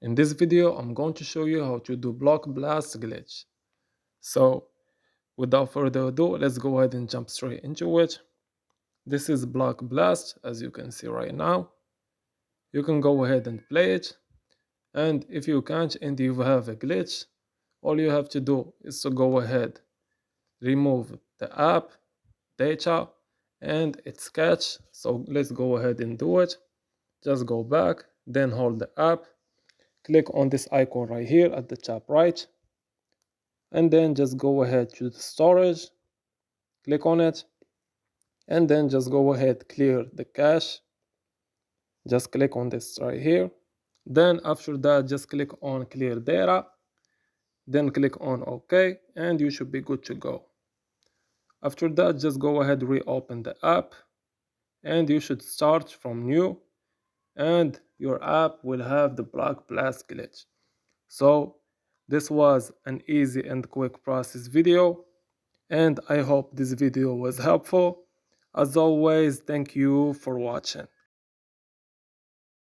In this video, I'm going to show you how to do block blast glitch. So without further ado, let's go ahead and jump straight into it. This is block blast, as you can see right now. You can go ahead and play it. And if you can't and you have a glitch, all you have to do is to go ahead, remove the app, data, and its cache. So let's go ahead and do it. Just go back, then hold the app, click on this icon right here at the top right, and then just go ahead to the storage, click on it, and then just go ahead, clear the cache. Just click on this right here. Then after that, just click on clear data, then click on OK, and you should be good to go. After that, just go ahead, reopen the app, and you should start from new, and your app will have the block blast glitch. So this was an easy and quick process video, and I hope this video was helpful. As always, thank you for watching.